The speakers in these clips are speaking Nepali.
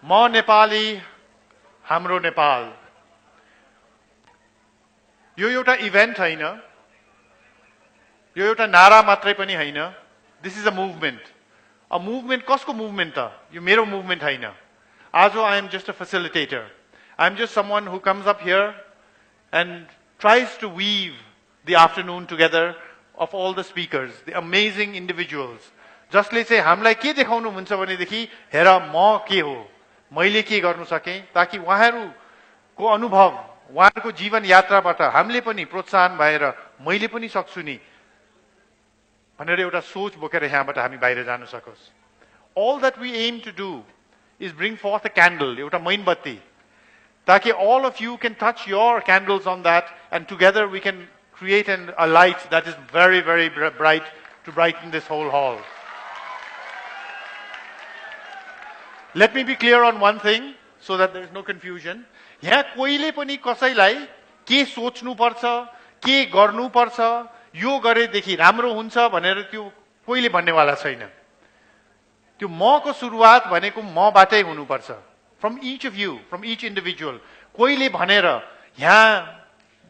म नेपाली हाम्रो नेपाल यो एउटा इभेन्ट हैन यो एउटा नारा मात्रै पनि हैन दिस इज अ मुभमेन्ट कसको मुभमेन्ट त यो मेरो मुभमेन्ट हैन आज I am just a facilitator I am just someone who comes up here and tries to weave the afternoon together of all the speakers the amazing individuals जसले चाहिँ हामीलाई के देखाउनु हुन्छ भनेदेखि हेर म के हो मैले के गर्नु सके ताकि उहाँहरूको अनुभव उहाँहरूको जीवन यात्राबाट हामीले पनि प्रोत्साहन भएर मैले पनि सक्छु नि भनेर एउटा सोच बोकेर यहाँबाट हामी बाहिर जान सकोस् all that we aim to do is bring forth a candle एउटा मैनबत्ती ताकि all of you can touch your candles on that and together we can create a light that is very very bright to brighten this whole hall. Let me be clear on one thing so that there is no confusion. यहाँ कोहीले पनि कसैलाई के सोच्नु पर्छ के गर्नु पर्छ यो गरेदेखि राम्रो हुन्छ भनेर त्यो कोहीले भन्नेवाला छैन त्यो मको सुरुवात भनेको मबाटै हुनुपर्छ from each of you from each individual कोहीले भनेर यहाँ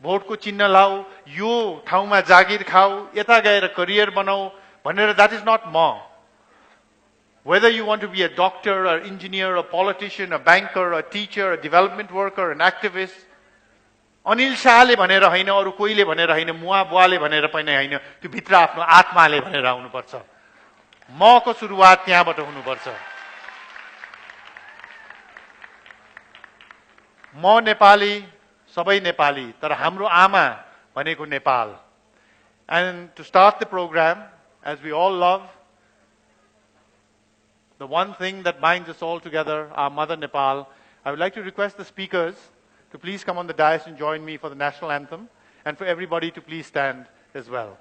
भोटको चिन्ह लाऊ यो ठाउँमा जागिर खाऊ यता गएर करियर बनाऊ भनेर that is not म Whether you want to be a doctor, or engineer, a politician, a banker, a teacher, a development worker, an activist, Anil Shahले भनेर हैन अरु कोहीले भनेर हैन मुवा बुवाले भनेर पनि हैन त्यो भित्र आफ्नो आत्माले भनेर आउनु पर्छ मको सुरुवात त्यहाँबाट हुनुपर्छ म नेपाली सबै नेपाली तर हाम्रो आमा भनेको Nepal and to start the program as we all love the one thing that binds us all together, our mother Nepal, I would like to request the speakers to please come on the dais and join me for the national anthem, and for everybody to please stand as well.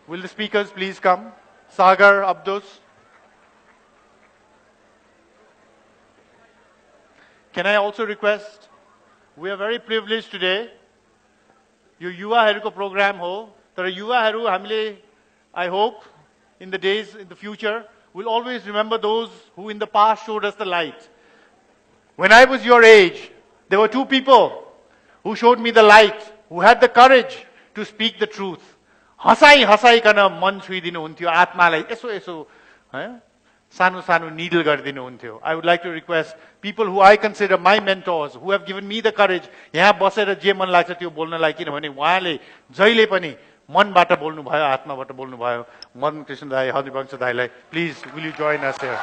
Will the speakers please come? Sagar, Abdus. Can I also request, we are very privileged today. यो युवाहरूको program हो, तर युवाहरू हामीले, I hope, in the days, in the future, we'll always remember those who in the past showed us the light. When I was your age, there were two people who showed me the light, who had the courage to speak the truth. हसाई हसाइकन मन छुइदिनु हुन्थ्यो आत्मालाई यसो यसो सानो सानो निडल गरिदिनु हुन्थ्यो. I would like to request people who I consider my mentors, who have given me the courage, यहाँ बसेर जे मन लाग्छ त्यो बोल्नलाई किनभने उहाँले जहिले पनि मनबाट बोल्नु भयो आत्माबाट बोल्नु भयो मन कृष्ण दाई हरिवंश दाईलाई please will you join us here?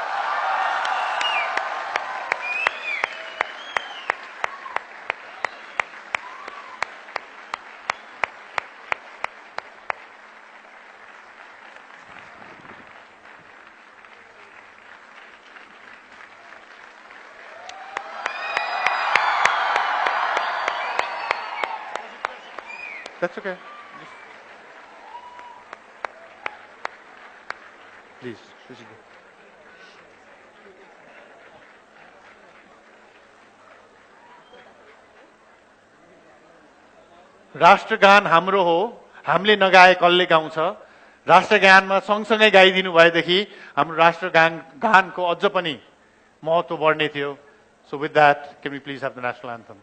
That's okay. Please. राष्ट्रगान हाम्रो हो हामीले नगाए कसले गाउँछ राष्ट्रगानमा सँगसँगै गाइदिनु भएदेखि हाम्रो राष्ट्रगानको अझ पनि महत्त्व बढ्ने थियो. So with that, can we please have the national anthem?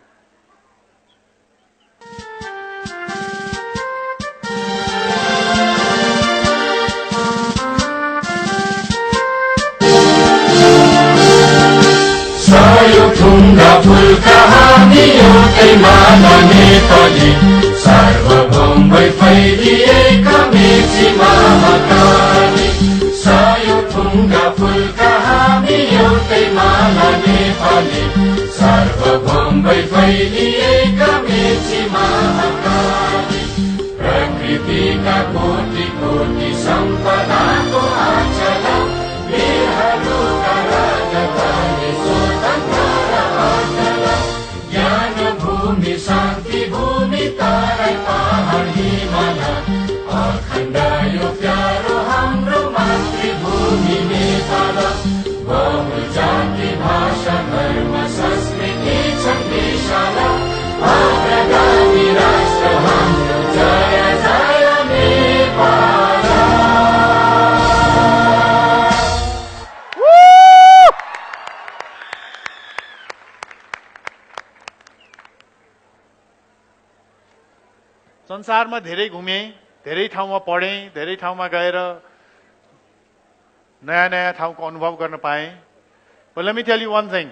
ढुङ्गा फुलका हामी एउटै माला नेपाली सार्वभौम भई फैलिएका मेची महाकाली सयौं ढुङ्गा फुलका हामी एउटै माला नेपाली सार्वभौम भई फैलिएका मेची महाकाली प्रकृतिका कोटि कोटि सम्पदाको आचला वीरहरूका राजधानी शान्ति भूमि तारै पहाड हिमाल अखण्ड यो प्यारो हाम्रो मातृभूमि संसारमा धेरै घुमेँ, धेरै ठाउँमा पढेँ, धेरै ठाउँमा गएर नयाँ नयाँ ठाउँको अनुभव गर्न पाएँ. But let me tell you one thing.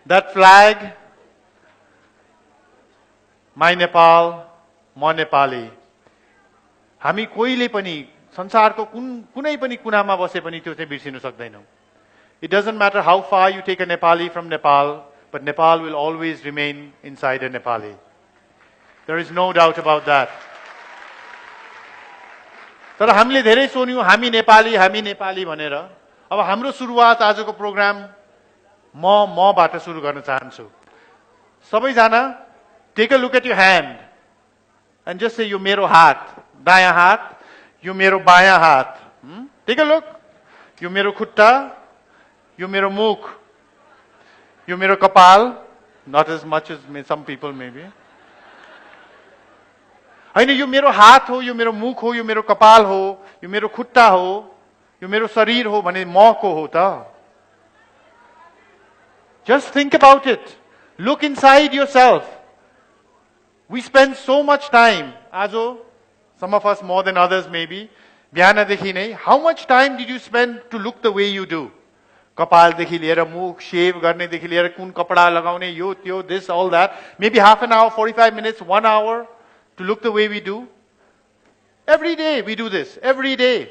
That flag, my Nepal, म नेपाली. हामी कोहीले पनि संसारको कुनै पनि कुनामा बसे पनि त्यो चाहिँ बिर्सिन सक्दैनौँ. It doesn't matter how far you take a Nepali from Nepal, but Nepal will always remain inside a Nepali. There is no doubt about that. तर हामीले धेरै सोच्यौं हामी नेपाली भनेर. अब हाम्रो सुरुवात आजको प्रोग्राम मबाट सुरु गर्न चाहन्छु. सबैजना take a look at your hand and just say यो मेरो हात, दायाँ हात, यो मेरो बायाँ हात. Take a look. यो मेरो खुट्टा, यो मेरो मुख, यो मेरो कपाल. Not as much as some people maybe. हैन यो मेरो हात हो, यो मेरो मुख हो, यो मेरो कपाल हो, यो मेरो खुट्टा हो, यो मेरो शरीर हो भने म को हो त? Just think about it. Look inside yourself. We spend so much time, Ajo, some of us more than others maybe, बिहानदेखि नै, how much time did you spend to look the way you do? कपालदेखि लिएर मुख शेव गर्नेदेखि लिएर कुन कपडा लगाउने यो त्यो this all that, maybe half an hour, 45 minutes, 1 hour to look the way we do. Every day we do this, every day.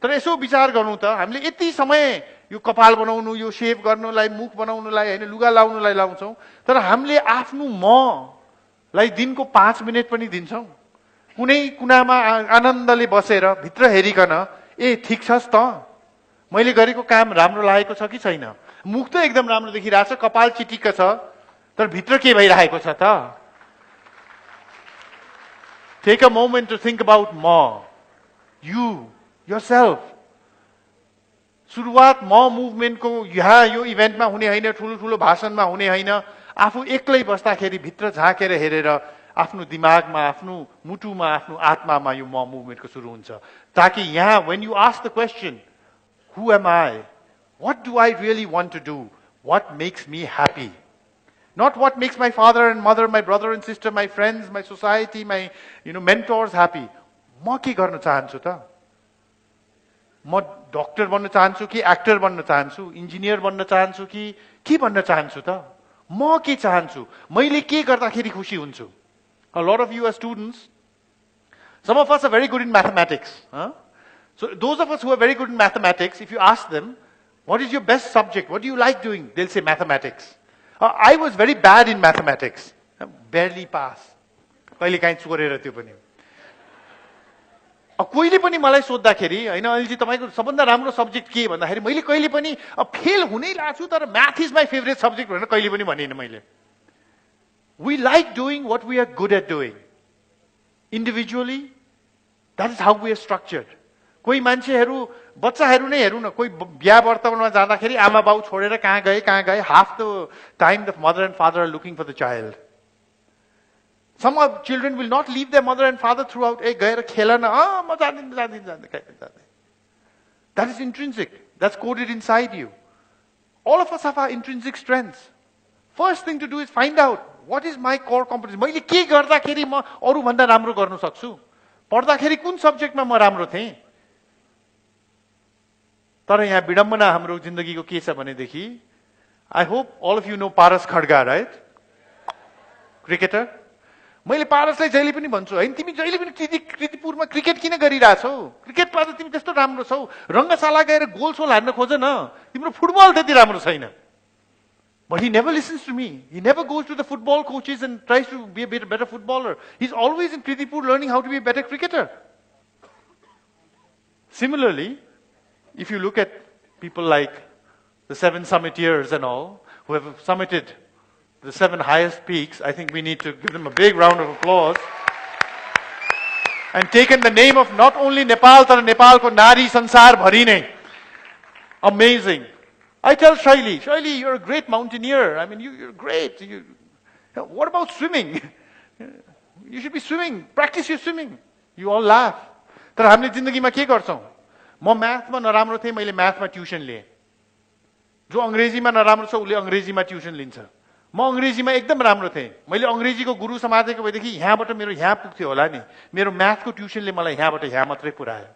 तर यसो विचार गर्नु त हामीले यति समय यो कपाल बनाउनु, यो शेव गर्नुलाई, मुख बनाउनुलाई, हैन लुगा लाउनुलाई लाउँछौं, तर हामीले आफ्नो मलाई दिनको 5 मिनेट पनि दिन्छौं. कुनै कुनामा आनन्दले बसेर भित्र हेरिकन ए ठीक छस् त, मैले गरेको काम राम्रो लागेको छ कि छैन, मुख त एकदम राम्रो देखिरहेछ, कपाल चिटिक्क छ, तर भित्र के भइरहेको छ त? Take a moment to think about you, yourself. सुरुवात मुभमेन्ट को यहाँ यो इभेन्टमा हुने हैन, ठुलो ठुलो भाषणमा हुने हैन, आफू एक्लै बस्दाखेरि भित्र झाकेर हेरेर आफ्नो दिमागमा, आफ्नो मुटुमा, आफ्नो आत्मामा यो मुभमेन्ट को सुरु हुन्छ. ताकि यहाँ when you ask the question, who am I? What do I really want to do? What makes me happy? Not what makes my father and mother, my brother and sister, my friends, my society, my mentors happy. म के गर्न चाहन्छु त? म डक्टर बन्न चाहन्छु कि एक्टर बन्न चाहन्छु, इन्जिनियर बन्न चाहन्छु कि के बन्न चाहन्छु त? म के चाहन्छु? मैले के गर्दाखेरि खुशी हुन्छु? A lot of you are students. Some of us are very good in mathematics. So those of us who are very good in mathematics, if you ask them, what is your best subject? What do you like doing? They'll say mathematics. I was very bad in mathematics. Barely pass. कहिले काहीँ चोरेर त्यो पनि. कोहीले पनि मलाई सोध्दाखेरि हैन अनिलजी तपाईको सबभन्दा राम्रो सब्जेक्ट के भन्दाखेरि मैले कहिले पनि फेल हुनै लाग्छु तर math is my favourite subject भनेर कहिले पनि भनिन मैले. We like doing what we are good at doing. Individually, that is how we are structured. कोही मान्छेहरू बच्चाहरू नै हेरौँ न, कोही बिहा वर्तमानमा जाँदाखेरि आमा बाउ छोडेर कहाँ गए, half the time the mother and father are looking for the child. Some of children will not leave their mother and father throughout. गएर खेल न, म जाँदिन. That is intrinsic. That's coded inside you. All of us have our intrinsic strengths. First thing to do is find out what is my core competence. मैले के गर्दाखेरि म अरु भन्दा राम्रो गर्न सक्छु? पढ्दाखेरि कुन सब्जेक्टमा म राम्रो थिएँ? तर यहाँ विडम्बना हाम्रो जिन्दगीको के छ भनेदेखि, I hope all of you know Paras Kharga, right? Cricketer. मैले पारसलाई जहिले पनि भन्छु, हैन तिमी जहिले पनि कृतिपुरमा क्रिकेट किन गरिरहेछौ? क्रिकेटमा त तिमी त्यस्तो राम्रो छौ, रंगशाला गएर गोल सोल हान्न खोज न, तिम्रो फुटबल त्यति राम्रो छैन. But he never listens to me. He never goes to the football coaches and tries to be a better footballer. He's always in Kritipur learning how to be a better cricketer. Similarly, if you look at people like the 7 summiteers and all, who have summited the 7 highest peaks, I think we need to give them a big round of applause. And taken the name of not only Nepal, but Nepal ko nari sansar bhari nei. Amazing. I tell Shaili, you're a great mountaineer. I mean, you're great. What about swimming? You should be swimming. Practice your swimming. You all laugh. तर हामीले जिन्दगीमा के गर्छौं? म म्याथमा नराम्रो थिएँ, मैले म्याथमा ट्युसन लिएँ. जो अंग्रेजीमा नराम्रो छ उसले अंग्रेजीमा ट्युसन लिन्छ. म अंग्रेजीमा एकदम राम्रो थिएँ, मैले अंग्रेजीको गुरु समातेको भएदेखि यहाँबाट मेरो यहाँ पुग्थ्यो होला नि। मेरो म्याथको ट्युसनले मलाई यहाँबाट यहाँ मात्रै पुर्यायो।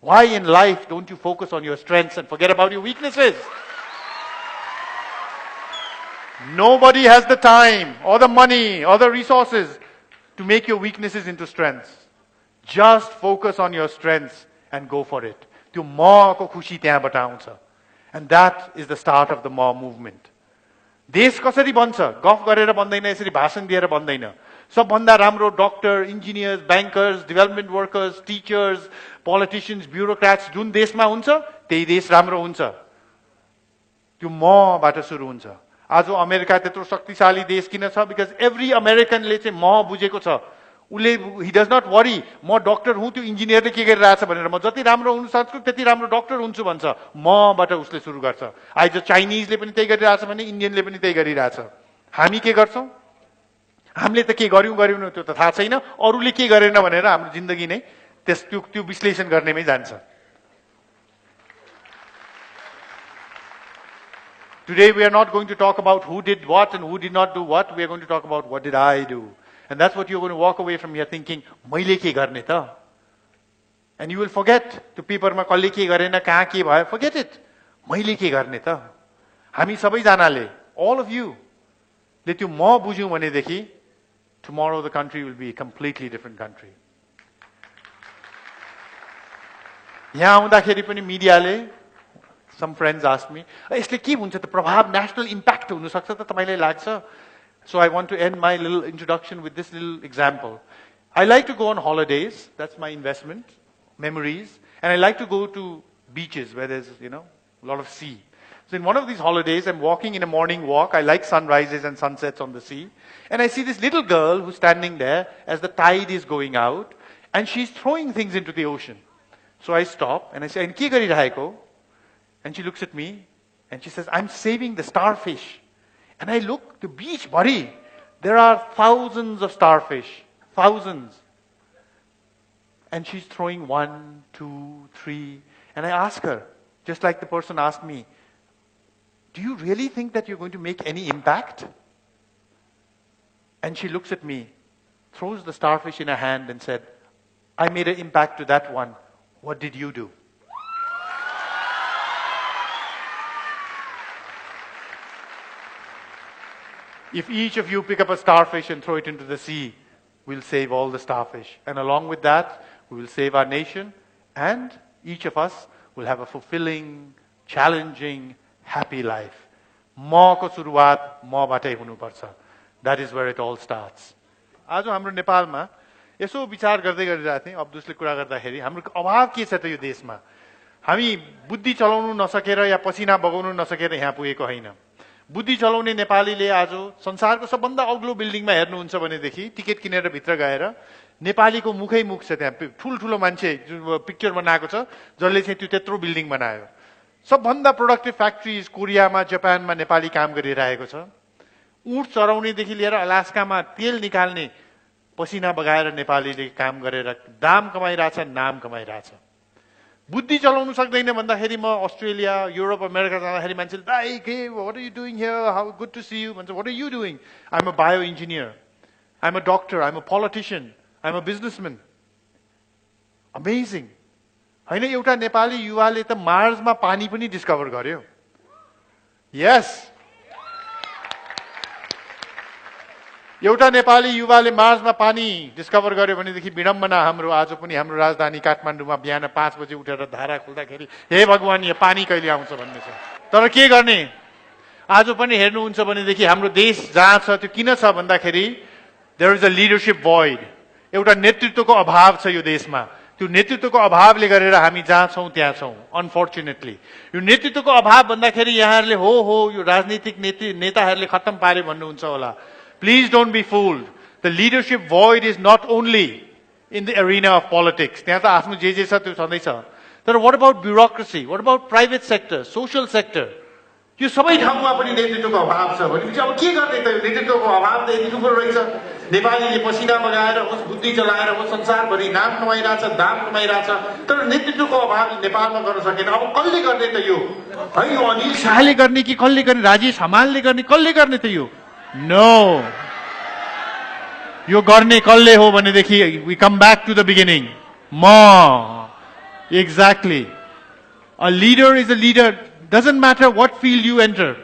Why in life don't you focus on your strengths and forget about your weaknesses? Nobody has the time or the money or the resources to make your weaknesses into strengths. Just focus on your strengths and go for it. त्यो मको खुशी त्यहाँबाट आउँछ. And that is the start of the म movement. देश कसरी बन्छ? गफ गरेर बन्दैन, यसरी भाषण दिएर बन्दैन। सबभन्दा राम्रो doctor, engineers, bankers, development workers, teachers, politicians, bureaucrats जुन देशमा हुन्छ त्यही देश राम्रो हुन्छ। त्यो मबाट सुरु हुन्छ। आज अमेरिका त्यत्रो शक्तिशाली देश किन छ? बिकज एभ्री अमेरिकनले चाहिँ म बुझेको छ। उसले ही डज नट वरी म डक्टर हुँ, त्यो इन्जिनियरले के गरिरहेछ भनेर, म जति राम्रो हुन सक्छु त्यति राम्रो डक्टर हुन्छु भन्छ। मबाट उसले सुरु गर्छ। आज चाइनिजले पनि त्यही गरिरहेछ भने इन्डियनले पनि त्यही गरिरहेछ। हामी के गर्छौँ? हामीले त के गर्यौँ त्यो त थाहा छैन, अरूले के गरेन भनेर हाम्रो जिन्दगी नै त्यो विश्लेषण गर्नेमै जान्छ। Today we are not going to talk about who did what and who did not do what. We are going to talk about what did I do. And that's what you're going to walk away from here thinking, मैले के गर्ने त? And you will forget त्यो पेपरमा कसले के गरेन, कहाँ के भयो, forget it. मैले के गर्ने त? हामी सबैजनाले, all of you, ले त्यो म बुझ्यौँ भनेदेखि tomorrow the country will be a completely different country. यहाँ आउँदाखेरि पनि मिडियाले, some friends asked me, यसले के हुन्छ त? प्रभाव, national impact हुन सक्छ त तपाईलाई लाग्छ? So I want to end my little introduction with this little example. I like to go on holidays. That's my investment, memories. And I like to go to beaches where there's, a lot of sea. So in one of these holidays, I'm walking in a morning walk. I like sunrises and sunsets on the sea. And I see this little girl who's standing there as the tide is going out. And she's throwing things into the ocean. So I stop and I say, "Ke gariraheko?" And she looks at me and she says, "I'm saving the starfish." And I look, the beach, buddy, there are thousands of starfish, thousands. And she's throwing 1, 2, 3. And I ask her, just like the person asked me, "Do you really think that you're going to make any impact?" And she looks at me, throws the starfish in her hand and said, "I made an impact to that one. What did you do?" If each of you pick up a starfish and throw it into the sea, we'll save all the starfish. And along with that, we will save our nation, and each of us will have a fulfilling, challenging, happy life. मको सुरुवात मबाटै हुनुपर्छ. That is where it all starts. आज हाम्रो नेपालमा यसो विचार गर्दै गरिरहेको थिएँ, अब्दुसले कुरा गर्दाखेरि हाम्रो अभाव के छ त यो देशमा? हामी बुद्धि चलाउनु नसकेर या पसिना बगाउनु नसकेर यहाँ पुगेको होइन। बुद्धि चलाउने नेपालीले आज संसारको सबभन्दा अग्लो बिल्डिङमा हेर्नुहुन्छ भनेदेखि टिकट किनेर भित्र गएर नेपालीको मुखै मुख छ। त्यहाँ ठुल्ठुलो मान्छे पिक्चर बनाएको छ जसले चाहिँ त्यो त्यत्रो बिल्डिङ बनायो। सबभन्दा प्रोडक्टिभ फ्याक्ट्रिज कोरियामा, जापानमा नेपाली काम गरिरहेको छ। ऊँट चराउनेदेखि लिएर अलास्कामा तेल निकाल्ने पसिना बगाएर नेपालीले काम गरेर दाम कमाइरहेछ, नाम कमाइरहेछ। बुद्धि चलाउनु सक्दैन भन्दाखेरि म अस्ट्रेलिया, युरोप, अमेरिका जाँदाखेरि मान्छेले, "दाइ के, what are you doing here? How good to see you" भन्छ। "What are you doing?" "I am a bio engineer, I am a doctor, I am a politician, I am a businessman." Amazing होइन? एउटा नेपाली युवाले त मार्समा पानी पनि डिस्कभर गर्यो। यस, एउटा नेपाली युवाले मार्समा पानी डिस्कभर गर्यो भनेदेखि विडम्बना हाम्रो आज पनि हाम्रो राजधानी काठमाडौँमा बिहान 5 बजे उठेर धारा खोल्दाखेरि हे भगवान यो पानी कहिले आउँछ भन्ने छ। तर के गर्ने? आज पनि हेर्नुहुन्छ भनेदेखि हाम्रो देश जहाँ छ त्यो किन छ भन्दाखेरि there is a leadership void. एउटा नेतृत्वको अभाव छ यो देशमा। त्यो नेतृत्वको अभावले गरेर हामी जहाँ छौँ त्यहाँ छौँ। अनफोर्चुनेटली यो नेतृत्वको अभाव भन्दाखेरि यहाँहरूले हो यो राजनीतिक नेताहरूले खत्तम पारे भन्नुहुन्छ होला। Please don't be fooled. The leadership void is not only in the arena of politics. त्यहाँ त आफ्नो जे छ त्यो छँदैछ। तर what about bureaucracy? What about private sector, social sector? यो सबै ठाउँमा पनि नेतृत्वको अभाव छ भनेपछि अब के गर्ने त? यो नेतृत्वको अभाव त यति ठुलो रहेछ। नेपालीले पसिना बगाएर होस्, बुद्धि चलाएर होस्, संसारभरि नाम कमाइरहेछ, दाम कमाइरहेछ, तर नेतृत्वको अभावले नेपालमा गर्न सकेन। अब कसले गर्ने त यो? है, यो अनिल शाहले गर्ने कि कसले गर्ने? राजेश हमालले गर्ने? कसले गर्ने त यो? No. यो गर्ने कसले हो भनेदेखि we come back to the beginning. Ma. Exactly. A leader is a leader. Doesn't matter what field you enter.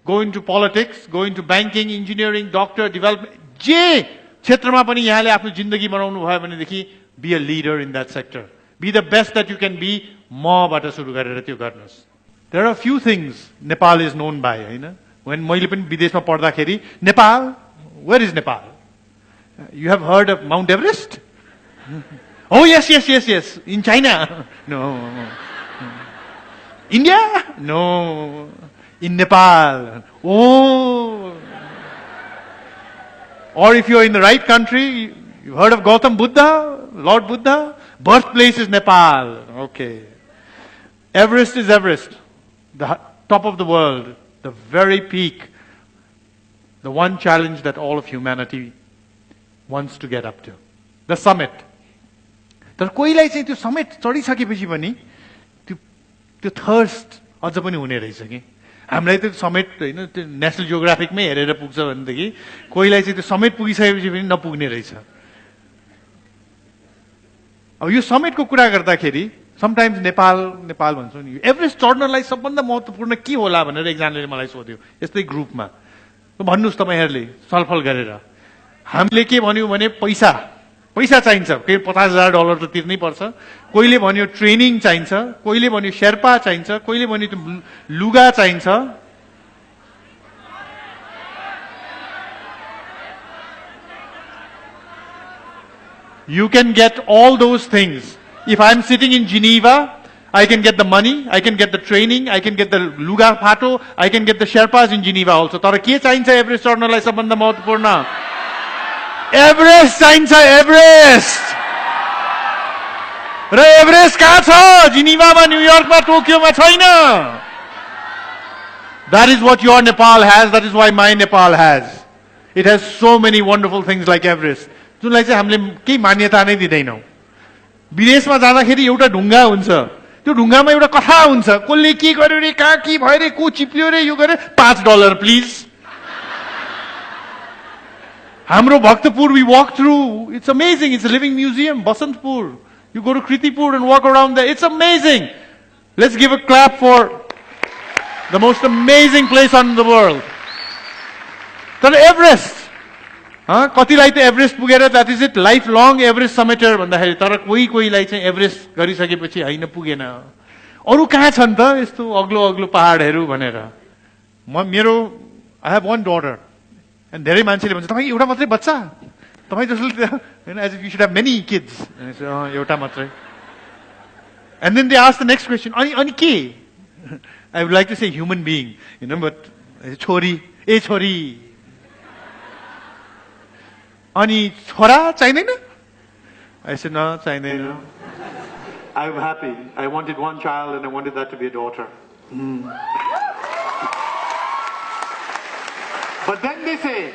Go into politics, go into banking, engineering, doctor, development. जे क्षेत्रमा पनि यहाँले आफ्नो जिन्दगी बनाउनु भयो भनेदेखि be a leader in that sector. Be the best that you can be. मबाट सुरु गरेर त्यो गर्नुस्. There are a few things Nepal is known by, हैन? When मैले पनि विदेशमा पढ्दाखेरि Nepal, where is Nepal? You have heard of Mount Everest? Oh yes. In China? No. India? No. In Nepal? Oh. Or if you're in the right country, you've heard of Gautam Buddha, Lord Buddha? Birthplace is Nepal. Okay. Everest is Everest, the top of the world, the very peak, the one challenge that all of humanity wants to get up to. The summit. तर कोहीलाई चाहिँ त्यो समेट चढिसकेपछि पनि त्यो थर्स्ट अझ पनि हुने रहेछ कि हामीलाई त्यो समेट हैन त्यो नेशनल जियोग्राफिकमै हेरेर पुग्छ भनेदेखि कोहीलाई चाहिँ त्यो समेट पुगिसकेपछि पनि नपुग्ने रहेछ. अब यो समेटको कुरा गर्दाखेरि समटाइम्स नेपाल भन्छौँ नि एभरेस्ट चढ्नलाई सबभन्दा महत्त्वपूर्ण के होला भनेर एकजनाले मलाई सोध्यो यस्तै ग्रुपमा. भन्नुहोस् तपाईँहरूले छलफल गरेर. हामीले के भन्यौँ भने पैसा चाहिन्छ, केही $50,000 त तिर्नै पर्छ. कोहीले भन्यो ट्रेनिङ चाहिन्छ, कोहीले भन्यो शेर्पा चाहिन्छ, कोहीले भन्यो त्यो लुगा चाहिन्छ. You can get all those things. If I'm sitting in Geneva, I can get the money, I can get the training, I can get the luga phato, I can get the Sherpas in Geneva also. तर के चाहिन्छ एभरेस्ट चढ्नलाई सबभन्दा महत्त्वपूर्ण? एभरेस्ट चाहिन्छ, एभरेस्ट. र एभरेस्ट कहाँ छ? जिनिभामा, न्युयोर्कमा, टोकियोमा छैन. That is what your Nepal has, that is why my Nepal has. It has so many wonderful things like Everest. जुनलाई चाहिँ हामीले केही मान्यता नै दिँदैनौँ. विदेशमा जाँदाखेरि एउटा ढुङ्गा हुन्छ, त्यो ढुङ्गामा एउटा कथा हुन्छ, कसले के गर्यो रे, कहाँ के भयो रे, को चिप्लियो रे, यो गरे, $5 प्लिज. हाम्रो Bhaktapur we walk through, it's amazing, it's a living museum. Basantpur, you go to Kritipur and walk around there, it's amazing. Let's give a clap for the most amazing place on the world. तर एभरेस्ट कतिलाई त एभरेस्ट पुगेर that is it life long Everest summiteer भन्दाखेरि तर कोहीलाई चाहिँ एभरेस्ट गरिसकेपछि होइन पुगेन. अरू कहाँ छन् त यस्तो अग्लो अग्लो पहाडहरू भनेर. मेरो I have one daughter and धेरै मान्छेले भन्छ तपाईँ एउटा मात्रै बच्चा, तपाईँ जसले होइन as you should have many kids. एउटा मात्रै. And then they ask the next question, अनि के? I would like to say human being, you know, but छोरी अनि छोरा चाहिँदैन? I said, no, चाहिँदैन. I'm happy. I wanted one child and I wanted that to be a daughter. But then they say,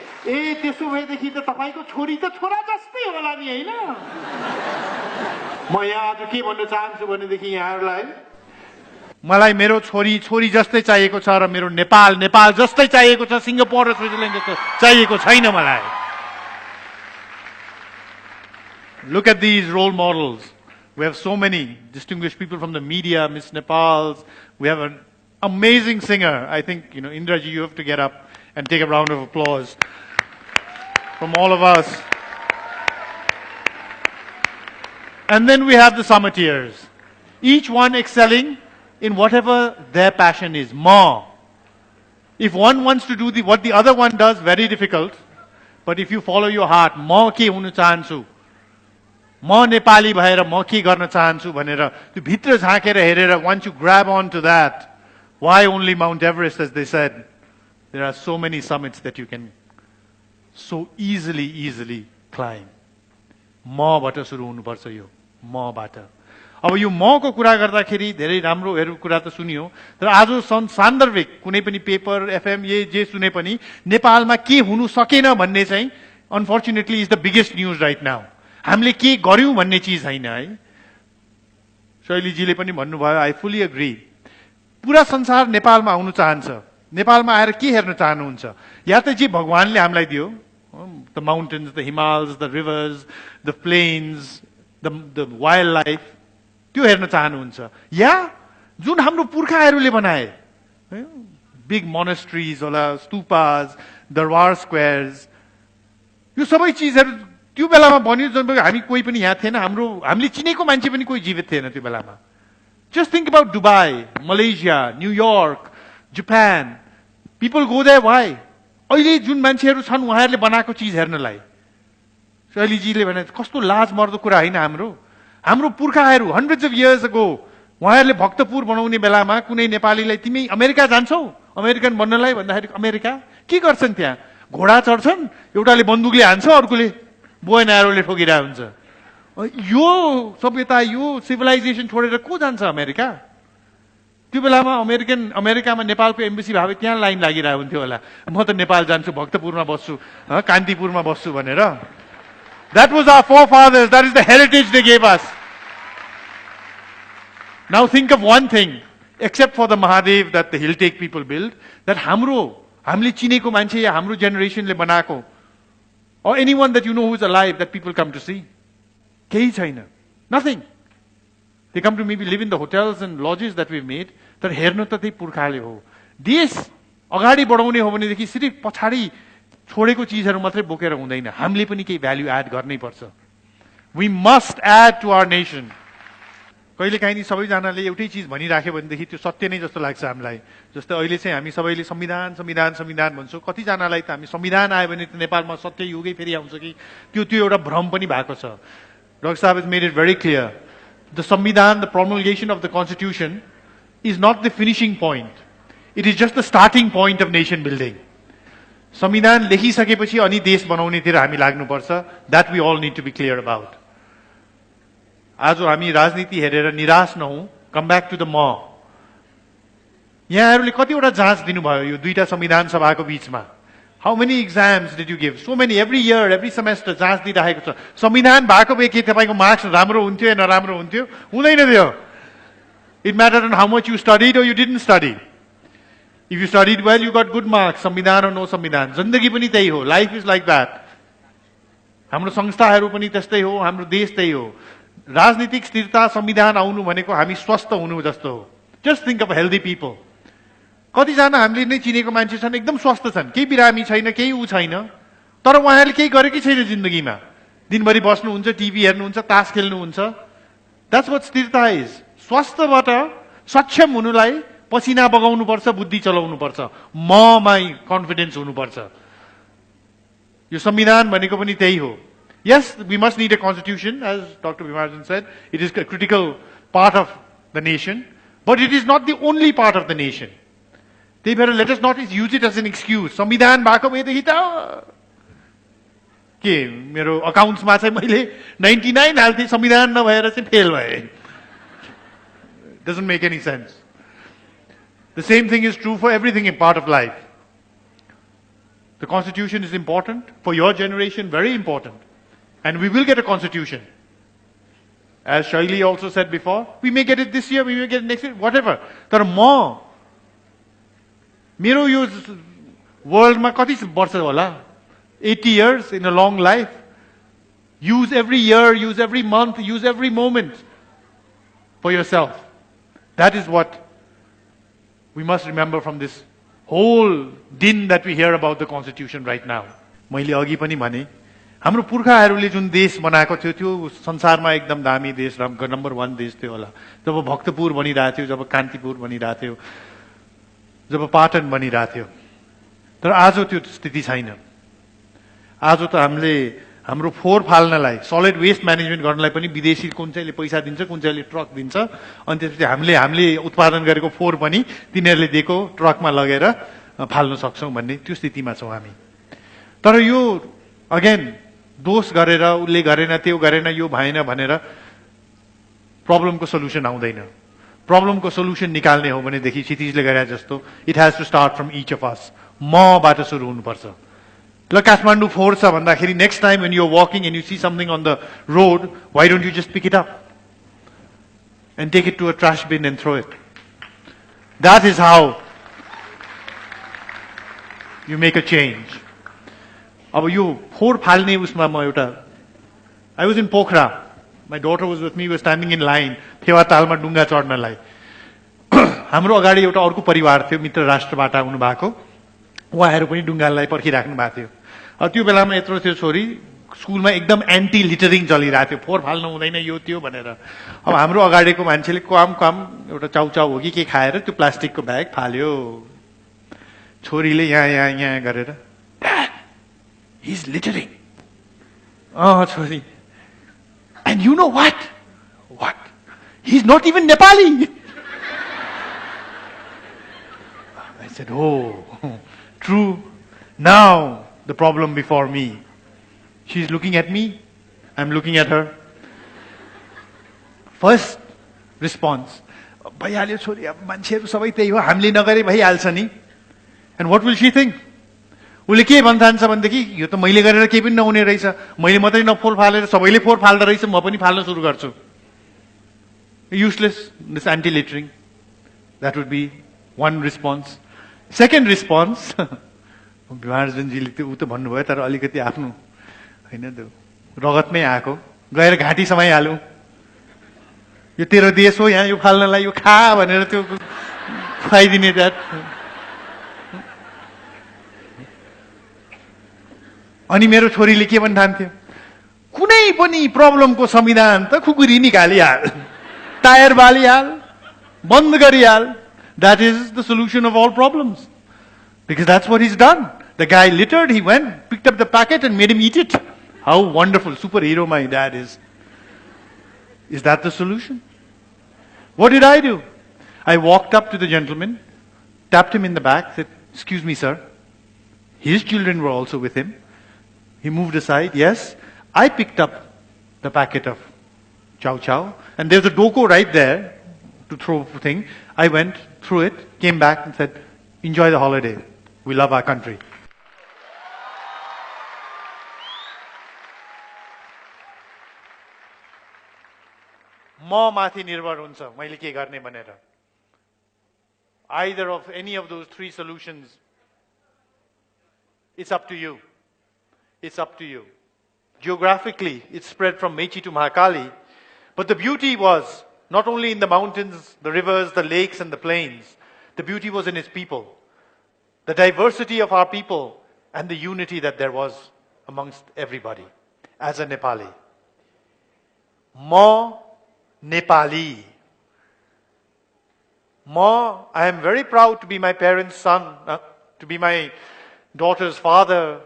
त्यसो भएदेखि त तपाईको छोरी त छोरा जस्तै होला नि हैन? म यहाँ आज के भन्न चाहन्छु भनेदेखि यहाँहरूलाई मलाई मेरो छोरी जस्तै चाहिएको छ र मेरो नेपाल जस्तै चाहिएको छ, सिङ्गापुर र स्विजरल्यान्ड जस्तो चाहिएको छैन मलाई. Look at these role models. We have so many distinguished people from the media, Miss Nepals. We have an amazing singer. I think, Indraji, you have to get up and take a round of applause from all of us. And then we have the summiteers. Each one excelling in whatever their passion is. More. If one wants to do what the other one does, very difficult. But if you follow your heart, more ke hunu chahanchu. म नेपाली भएर म के गर्न चाहन्छु भनेर त्यो भित्र झाँकेर हेरेर once you grab on to that, why only Mount Everest, as they said? There are so many summits that you can so easily climb. मबाट सुरु हुनुपर्छ यो, मबाट. अब यो मको कुरा गर्दाखेरि धेरै राम्रोहरू कुरा त सुनियो, तर आज सान्दर्भिक कुनै पनि पेपर, एफएम, जे सुने पनि नेपालमा के हुनु सकेन भन्ने चाहिँ unfortunately is the biggest news right now. हामीले के गर्यौं भन्ने चीज हैन है. शैलीजीले पनि भन्नुभयो, आई फुली एग्री. पूरा संसार नेपालमा आउन चाहन्छ. नेपालमा आएर के हेर्न चाहनुहुन्छ? या त जे भगवानले हामीलाई दियो, the mountains, the Himals, the rivers, the plains, the wildlife, त्यो हेर्न चाहनुहुन्छ, या जुन हाम्रो पुर्खाहरूले बनाए, बिग मोनेस्ट्रिज होला, स्तूपाज, दरबार स्क्वायर्स, यो सबै चिजहरू त्यो बेलामा बन्यो जुन हामी कोही पनि यहाँ थिएन, हामीले चिनेको मान्छे पनि कोही जीवित थिएन त्यो बेलामा. Just think about Dubai, Malaysia, New York, Japan. People go there why? अहिले जुन मान्छेहरू छन् उहाँहरूले बनाएको चिज हेर्नलाई. शैलीजीले भने कस्तो लाज मर्दो कुरा होइन. हाम्रो पुर्खाहरू हन्ड्रेड्स अफ इयर्स अगो उहाँहरूले भक्तपुर बनाउने बेलामा कुनै नेपालीलाई तिमी अमेरिका जान्छौ अमेरिकन बन्नलाई भन्दाखेरि अमेरिका के गर्छन्? त्यहाँ घोडा चढ्छन्, एउटाले बन्दुकले हान्छ, अर्कोले बोय एरोले ठोकिरहेको हुन्छ. यो सभ्यता, यो सिभिलाइजेसन छोडेर को जान्छ अमेरिका? त्यो बेलामा अमेरिकामा नेपालको एम्बेसी भए त्यहाँ लाइन लागिरहेको हुन्थ्यो होला. म त नेपाल जान्छु, भक्तपुरमा बस्छु, कान्तिपुरमा बस्छु भनेर. That was our forefathers. That is the heritage they gave us. Now think of one thing, except for the Mahadev that the Hilltake people built, that हामीले चिनेको मान्छे या हाम्रो जेनेरेसनले बनाएको, or anyone that you know who is alive that people come to see. केही छैन. Nothing. They come to maybe live in the hotels and lodges that we've made. तर हेर्नु त त्यही पुर्खाले हो. देश अगाडि बढाउने हो भनेदेखि सिर्फ पछाडि छोडेको चिजहरू मात्रै बोकेर हुँदैन. हामीले पनि केही भ्याल्यु एड गर्नै पर्छ. We must add to our nation. कहिलेकाहीँ नि सबैजनाले एउटै चिज भनिराख्यो भनेदेखि त्यो सत्य नै जस्तो लाग्छ हामीलाई. जस्तै अहिले चाहिँ हामी सबैले संविधान संविधान संविधान भन्छौँ. कतिजनालाई त हामी संविधान आयो भने त नेपालमा सत्य युगै फेरि आउँछ कि त्यो एउटा भ्रम पनि भएको छ. Dr. Saab has made it very clear. The Samvidhan, the promulgation of the Constitution, is not the finishing point. It is just the starting point of nation building. संविधान लेखिसकेपछि अनि देश बनाउनेतिर हामी लाग्नुपर्छ. That we all need to be clear about. आज हामी राजनीति हेरेर निराश नहौं. Come back to the law. यहाँहरूले कतिवटा जाँच दिनुभयो यो दुईटा संविधान सभाको बीचमा? How many exams did you give? So many, every year, every semester, जाँच दिइराखेको छ. संविधान भएको भए के तपाईको मार्क्स राम्रो हुन्थ्यो या नराम्रो हुन्थ्यो? हुँदैन थियो. It mattered on how much you studied or you didn't study. If you studied well, you got good marks. संविधान or no संविधान. जिन्दगी पनि त्यही हो. Life is like that. हाम्रो संस्थाहरू पनि त्यस्तै हो, हाम्रो देश त्यही हो. राजनीतिक स्थिरता, संविधान आउनु भनेको हामी स्वस्थ हुनु जस्तो हो. Just think of healthy people. कतिजना हामीले नै चिनेको मान्छे छन् एकदम स्वस्थ छन्, केही बिरामी छैन, केही उ छैन, तर उहाँहरूले केही गरेकै छैन जिन्दगीमा. दिनभरि बस्नुहुन्छ, टिभी हेर्नुहुन्छ, तास खेल्नुहुन्छ. That's what स्थिरता is. स्वस्थबाट सक्षम हुनुलाई पसिना बगाउनु पर्छ, बुद्धि चलाउनु पर्छ, ममा कन्फिडेन्स हुनुपर्छ. यो संविधान भनेको पनि त्यही हो. Yes, we must need a constitution, as Dr. Bhimajan said. It is a critical part of the nation, but it is not the only part of the nation. त्यही भएर let us not use it as an excuse. संविधान भएको भएदेखि त के मेरो अकाउन्ट्समा चाहिँ मैले 99 हाल्थे, संविधान नभएर चाहिँ फेल भए. Doesn't make any sense. The same thing is true for everything in part of life. The constitution is important for your generation, very important. And we will get a constitution. As Shaili also said before, we may get it this year, we may get it next year, whatever. तर म मेरो यो वर्ल्डमा कति वर्ष होला? 80 years in a long life. Use every year, use every month, use every moment for yourself. That is what we must remember from this whole din that we hear about the constitution right now. मैले अघि पनि भने हाम्रो पुर्खाहरूले जुन देश बनाएको थियो त्यो संसारमा एकदम दामी देश, नम्बर 1 देश थियो होला. जब भक्तपुर बनिरहेको थियो, जब कान्तिपुर बनिरहेको थियो, जब पाटन बनिरहेको थियो. तर आज त्यो स्थिति छैन. आज त हामीले हाम्रो फोहोर फाल्नलाई, सलिड वेस्ट म्यानेजमेन्ट गर्नलाई पनि विदेशी कुन चाहिँले पैसा दिन्छ, कुन चाहिँले ट्रक दिन्छ, अनि त्यसपछि हामीले उत्पादन गरेको फोहोर पनि तिनीहरूले दिएको ट्रकमा लगेर फाल्न सक्छौँ भन्ने त्यो स्थितिमा छौँ हामी. तर यो अगेन दोष गरेर उसले गरेन, त्यो गरेन, यो भएन भनेर प्रब्लमको सोल्युसन आउँदैन. प्रब्लमको सोल्युसन निकाल्ने हो भनेदेखि क्षितिजले गरे जस्तो it has to start from each of us. मबाट सुरु हुनुपर्छ. ल काठमाडौँ फोहोर छ भन्दाखेरि next time when you are walking and you see something on the road, why don't you just pick it up and take it to a trash bin and throw it? That is how You make a change. अब यो फोहोर फाल्ने उसमा म एउटा I was in Pokhara. My daughter was with me, we were standing in line, Phewa तालमा डुङ्गा चढ्नलाई. हाम्रो अगाडि एउटा अर्को परिवार थियो, मित्र राष्ट्रबाट आउनु भएको. उहाँहरू पनि डुङ्गालाई पर्खिराख्नु भएको थियो. त्यो बेलामा यत्रो थियो छोरी, स्कुलमा एकदम एन्टी लिटरिङ चलिरहेको थियो. फोहोर फाल्नु हुँदैन यो त्यो भनेर. अब हाम्रो अगाडिको मान्छेले काम एउटा चाउचाउ हो कि के खाएर त्यो प्लास्टिकको ब्याग फाल्यो. छोरीले यहाँ गरेर, "Dad, he's littering." छोरी. And you know what? What? He's not even Nepali. I said, oh, true. Now the problem before me. She's looking at me. I'm looking at her. First response. भइहाल्यो छोरी, अब मान्छेहरू सबै त्यही हो, हामीले नगरे भइहाल्छ नि. And what will she think? उसले के भन्न चाहन्छ भनेदेखि यो त मैले गरेर केही पनि नहुने रहेछ, मैले मात्रै नफोहोर फालेर सबैले फोहोर फाल्दो रहेछ, म पनि फाल्न सुरु गर्छु. Useless, this anti-littering. That would be one response. Second response, विभाजनजीले त्यो उ त भन्नुभयो तर अलिकति आफ्नो हैन त्यो रगतमै आएको, गएर घाँटी समाइहाल्यो. यो तेरो देश हो, यहाँ यो फाल्नलाई यो खा भनेर त्यो खुवाइदिने द्याट. अनि मेरो छोरीले के भन्न ठान्थ्यो, कुनै पनि प्रब्लमको संविधान त खुकुरी निकालिहाल, टायर बालिहाल, बन्द गरिहाल. That is the solution of all problems. Because that's what he's done. The guy littered, he went, picked up the packet and made him eat it. How wonderful, superhero my dad is. Is that the solution? What did I do? I walked up to the gentleman, tapped him in the back, said, "Excuse me, sir." His children were also with him. He moved aside. Yes, I picked up the packet of chow chow, and there's a doko right there to throw thing. I went, threw it, came back and said, "Enjoy the holiday. We love our country." म माथि निर्भर हुन्छ मैले के गर्ने भनेर. Either of any of those three solutions, it's up to you. It's up to you. Geographically, it spread from Mechi to Mahakali, but the beauty was not only in the mountains, the rivers, the lakes, and the plains. The beauty was in its people, the diversity of our people, and the unity that there was amongst everybody. As a Nepali, Ma Nepali. Ma, I am very proud to be my parents' son, to be my daughter's father,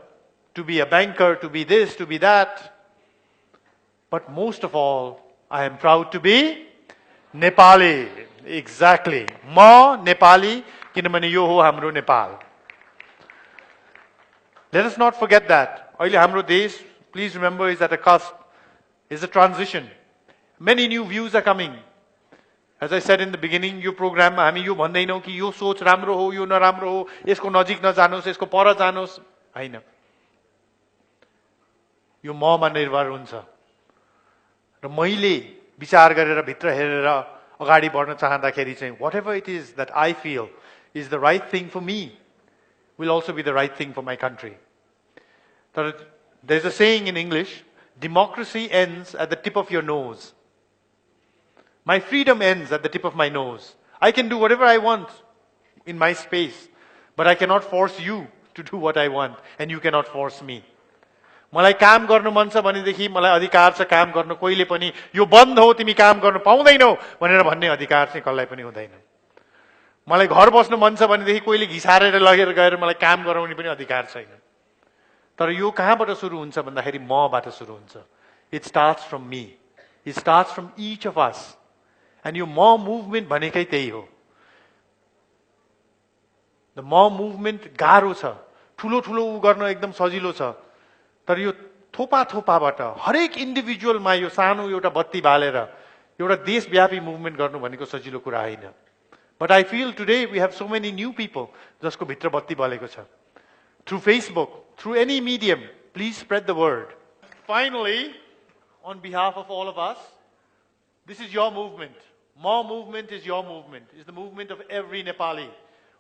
to be a banker, to be this, to be that. But most of all, I am proud to be Nepali. Exactly. Ma Nepali, kinamane yo ho hamro Nepal. Let us not forget that. अहिले हाम्रो देश, please remember, is at a cusp, is a transition. Many new views are coming. As I said in the beginning, यो प्रोग्राममा हामी यो भन्दैनौँ कि यो सोच राम्रो हो, यो नराम्रो हो, यसको नजिक नजानुस्, यसको पर जानुस्, हैन. यो ममा निर्भर हुन्छ. र मैले विचार गरेर भित्र हेरेर अगाडि बढ्न चाहँदाखेरि चाहिँ whatever it is that I feel is the right thing for me will also be the right thing for my country. There's a saying in English, democracy ends at the tip of your nose. My freedom ends at the tip of my nose. I can do whatever I want in my space, but I cannot force you to do what I want, and you cannot force me. मलाई काम गर्नु मन छ भनेदेखि मलाई अधिकार छ काम गर्न. कोहीले पनि यो बन्द हो तिमी काम गर्न पाउँदैनौ भनेर भन्ने अधिकार चाहिँ कसलाई पनि हुँदैन. मलाई घर बस्नु मन छ भनेदेखि कोहीले घिसारेर लगेर गएर मलाई काम गराउने पनि अधिकार छैन. तर यो कहाँबाट सुरु हुन्छ भन्दाखेरि मबाट सुरु हुन्छ. It starts from me. It starts from each of us. And यो म movement भनेकै त्यही हो. The म movement गाह्रो छ. ठुलो ठुलो उ गर्न एकदम सजिलो छ. तर यो थोपा थोपाबाट हरेक इन्डिभिजुअलमा यो सानो एउटा बत्ती बालेर एउटा देशव्यापी मुभमेन्ट गर्नु भनेको सजिलो कुरा होइन. But I feel today we have so many new people जसको भित्र बत्ती बलेको छ. Through Facebook, through any medium, please spread the word. Finally, on behalf of all of us, this is your movement. Ma movement is your movement. It's the movement of every Nepali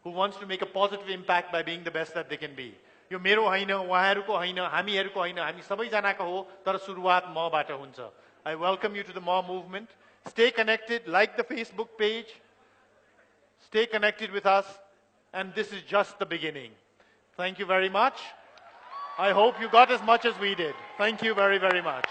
who wants to make a positive impact by being the best that they can be. यो मेरो होइन, उहाँहरूको होइन, हामीहरूको होइन, हामी सबैजनाको हो, तर सुरुवात मबाट हुन्छ. I welcome you to the More movement. Stay connected, like the Facebook page. Stay connected with us, and this is just the beginning. Thank you very much. I hope you got as much as we did. Thank you very, very much.